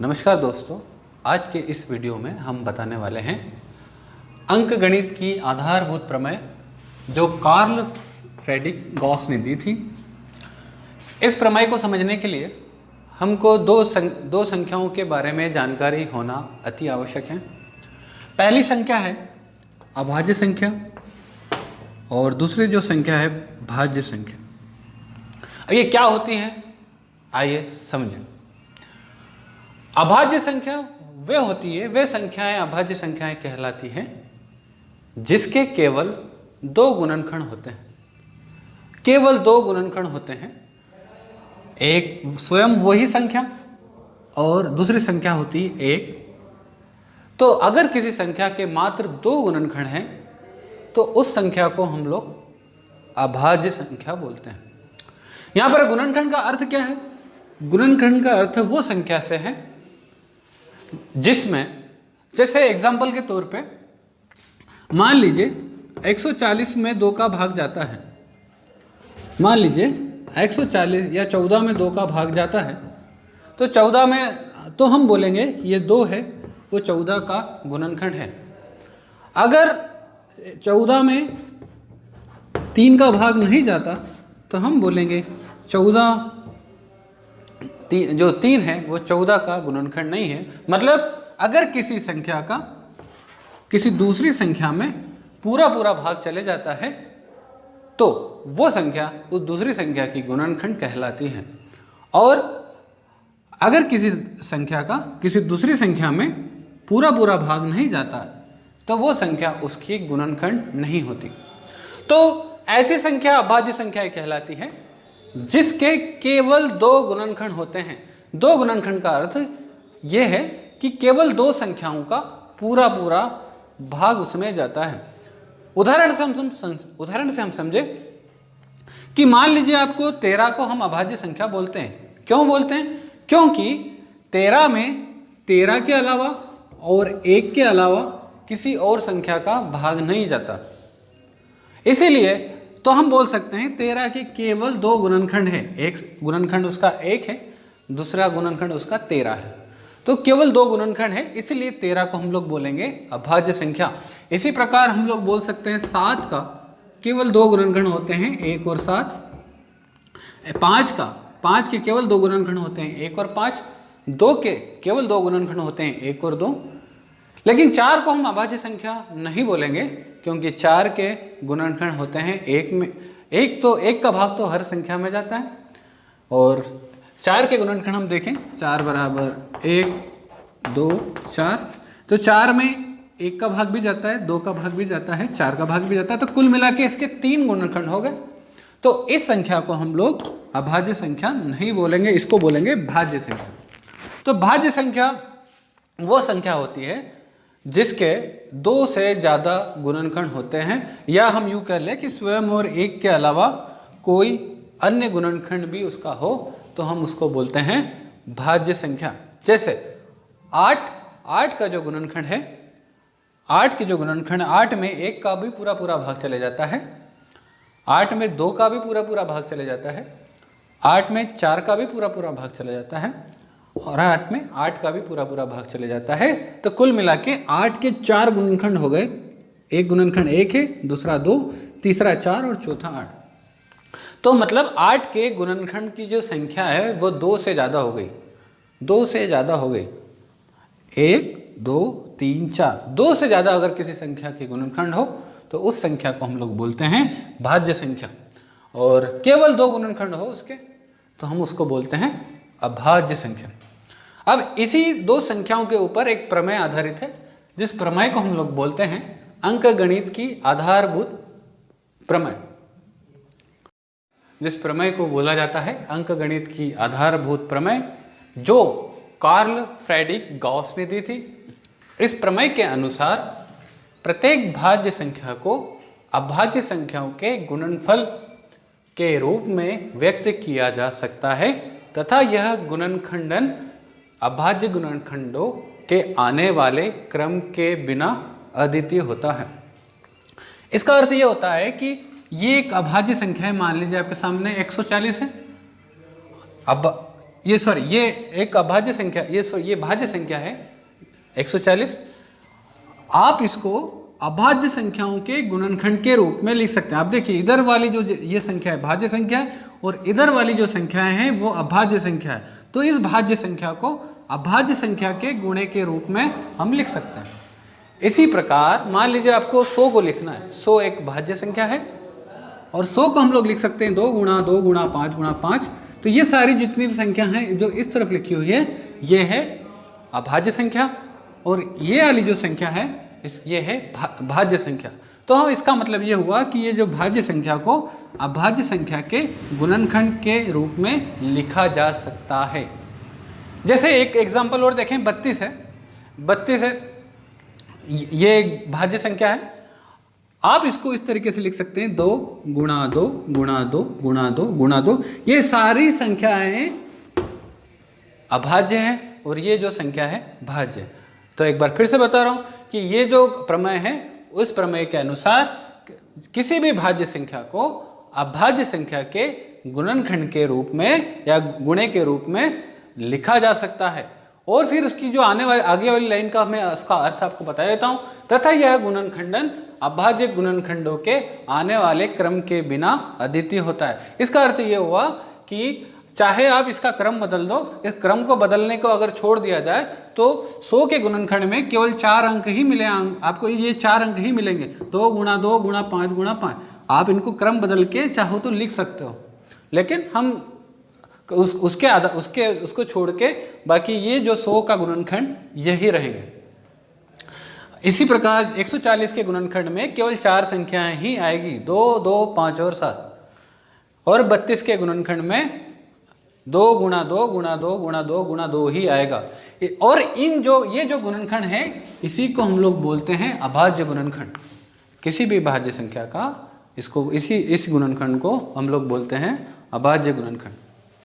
नमस्कार दोस्तों, आज के इस वीडियो में हम बताने वाले हैं अंकगणित की आधारभूत प्रमेय जो कार्ल फ्रेडरिक गॉस ने दी थी। इस प्रमेय को समझने के लिए हमको दो संख्याओं के बारे में जानकारी होना अति आवश्यक है। पहली संख्या है अभाज्य संख्या और दूसरी जो संख्या है भाज्य संख्या। अब ये क्या होती है, आइए समझें। अभाज्य संख्या वे संख्याएं अभाज्य संख्याएं कहलाती हैं जिसके केवल दो गुणनखंड होते हैं। केवल दो गुणनखंड होते हैं, एक स्वयं वही संख्या और दूसरी संख्या होती है एक। तो अगर किसी संख्या के मात्र दो गुणनखंड हैं तो उस संख्या को हम लोग अभाज्य संख्या बोलते हैं। यहां पर गुणनखंड का अर्थ क्या है? गुणनखंड का अर्थ वो संख्या से है जिसमें, जैसे एग्जाम्पल के तौर पे मान लीजिए 140 में 2 का भाग जाता है। मान लीजिए 140 या 14 में 2 का भाग जाता है, तो 14 में तो हम बोलेंगे ये 2 है, वो 14 का गुणनखंड है। अगर 14 में 3 का भाग नहीं जाता तो हम बोलेंगे 14 जो 3 है वो 14 का गुणनखंड नहीं है। मतलब अगर किसी संख्या का किसी दूसरी संख्या में पूरा भाग चले जाता है तो वो संख्या उस दूसरी संख्या की गुणनखंड कहलाती है। और अगर किसी संख्या का किसी दूसरी संख्या में पूरा भाग नहीं जाता तो वो संख्या उसकी गुणनखंड नहीं होती। तो ऐसी संख्या अभाज्य संख्याएं कहलाती है जिसके केवल दो गुणनखंड होते हैं। दो गुणनखंड का अर्थ यह है कि केवल दो संख्याओं का पूरा भाग उसमें जाता है। उदाहरण से हम समझे कि मान लीजिए आपको 13 को हम अभाज्य संख्या बोलते हैं। क्यों बोलते हैं? क्योंकि 13 में 13 के अलावा और 1 के अलावा किसी और संख्या का भाग नहीं जाता। इसीलिए तो हम बोल सकते हैं 13 के केवल दो गुणनखंड है। एक गुणनखंड उसका 1 है, दूसरा गुणनखंड उसका 13 है। तो केवल दो गुणनखंड है, इसलिए 13 को हम लोग बोलेंगे अभाज्य संख्या। इसी प्रकार हम लोग बोल सकते हैं 7 का केवल दो गुणनखंड होते हैं, 1 और 7। 5 के केवल दो गुणनखंड होते हैं, 1 और 5। 2 के केवल दो गुणनखंड होते हैं, 1 और 2। लेकिन 4 को हम अभाज्य संख्या नहीं बोलेंगे क्योंकि 4 के गुणनखंड होते हैं 1 में। एक का भाग तो हर संख्या में जाता है। और 4 के गुणनखंड हम देखें, 4 बराबर 1 2 4। तो 4 में 1 का भाग भी जाता है, 2 का भाग भी जाता है, 4 का भाग भी जाता है। तो कुल मिला के इसके 3 गुणनखंड हो गए। तो इस संख्या को हम लोग अभाज्य संख्या नहीं बोलेंगे, इसको बोलेंगे भाज्य संख्या। तो भाज्य संख्या वो संख्या होती है जिसके 2 से ज़्यादा गुणनखंड होते हैं, या हम यूँ कह लें कि स्वयं और 1 के अलावा कोई अन्य गुणनखंड भी उसका हो तो हम उसको बोलते हैं भाज्य संख्या। जैसे 8 का जो गुणनखंड है, 8 में 1 का भी पूरा भाग चले जाता है, 8 में 2 का भी पूरा भाग चले जाता है, 8 में 4 का भी पूरा भाग चले जाता है, और 8 में 8 का भी पूरा भाग चले जाता है। तो कुल मिला के 8 के 4 गुणनखंड हो गए। एक गुणनखंड 1 है, दूसरा 2, तीसरा 4 और चौथा 8। तो मतलब 8 के गुणनखंड की जो संख्या है वो 2 से ज़्यादा हो गई। 2 से ज़्यादा हो गई, 1 2 3 4। 2 से ज़्यादा अगर किसी संख्या के गुणनखंड हो तो उस संख्या को हम लोग बोलते हैं भाज्य संख्या। और केवल 2 गुणनखंड हो उसके तो हम उसको बोलते हैं अभाज्य संख्या। अब इसी दो संख्याओं के ऊपर एक प्रमेय आधारित है, जिस प्रमेय को हम लोग बोलते हैं अंकगणित की आधारभूत प्रमेय। जिस प्रमेय को बोला जाता है अंकगणित की आधारभूत प्रमेय, जो कार्ल फ्रेडरिक गॉस ने दी थी। इस प्रमेय के अनुसार प्रत्येक भाज्य संख्या को अभाज्य संख्याओं के गुणनफल के रूप में व्यक्त किया जा सकता है तथा यह गुणनखंडन अभाज्य गुणनखंडों के आने वाले क्रम के बिना अद्वितीय होता है। इसका अर्थ ये होता है कि ये एक अभाज्य संख्या है, मान लीजिए आपके सामने 140 है। अब ये एक अभाज्य संख्या, ये भाज्य संख्या है 140। आप इसको अभाज्य संख्याओं के गुणनखंड के रूप में लिख सकते हैं। आप देखिए इधर वाली जो ये संख्या है भाज्य संख्या है और इधर वाली जो संख्याएं हैं वो अभाज्य संख्या है। तो इस भाज्य संख्या को अभाज्य संख्या के गुणे के रूप में हम लिख सकते हैं। इसी प्रकार मान लीजिए आपको 100 को लिखना है। 100 एक भाज्य संख्या है और 100 को हम लोग लिख सकते हैं 2 गुणा 2 गुणा 5 गुणा 5। तो ये सारी जितनी भी संख्या हैं जो इस तरफ लिखी हुई है ये है अभाज्य संख्या और ये वाली जो संख्या है ये है भाज्य संख्या। तो हम इसका मतलब ये हुआ कि ये जो भाज्य संख्या को अभाज्य संख्या के गुणनखंड के रूप में लिखा जा सकता है। जैसे एक एग्जांपल और देखें, 32 है। 32 है, ये एक भाज्य संख्या है। आप इसको इस तरीके से लिख सकते हैं 2 गुणा 2 गुणा 2 गुणा 2 गुणा 2। ये सारी संख्याएं अभाज्य हैं और ये जो संख्या है भाज्य। तो एक बार फिर से बता रहा हूं कि ये जो प्रमेय है उस प्रमेय के अनुसार किसी भी भाज्य संख्या को अभाज्य संख्या के गुणनखंड के रूप में या गुणे के रूप में लिखा जा सकता है। और फिर उसकी जो आगे वाली लाइन का मैं उसका अर्थ आपको बता देता हूं। तथा यह गुणनखंडन अभाज्य गुणनखंडों के आने वाले क्रम के बिना अद्वितीय होता है। इसका अर्थ यह हुआ कि चाहे आप इसका क्रम बदल दो, इस क्रम को बदलने को अगर छोड़ दिया जाए तो 100 के गुणनखंड में केवल 4 अंक ही मिले, आपको ये 4 अंक ही मिलेंगे। 2 गुणा 2 गुणा 5 गुणा 5। आप इनको क्रम बदल के चाहो तो लिख सकते हो, लेकिन हम उसको छोड़ के बाकी ये जो 100 का गुणनखंड यही रहेंगे। इसी प्रकार 140 के गुणनखंड में केवल 4 संख्याएं ही आएगी, 2 2 5 और 7। और 32 के गुणनखंड में 2 गुणा 2 गुणा 2 गुणा 2 गुणा 2 ही आएगा। और ये जो गुणनखंड है इसी को हम लोग बोलते हैं अभाज्य गुणनखंड। किसी भी भाज्य संख्या का इस गुणनखंड को हम लोग बोलते हैं अभाज्य गुणनखंड।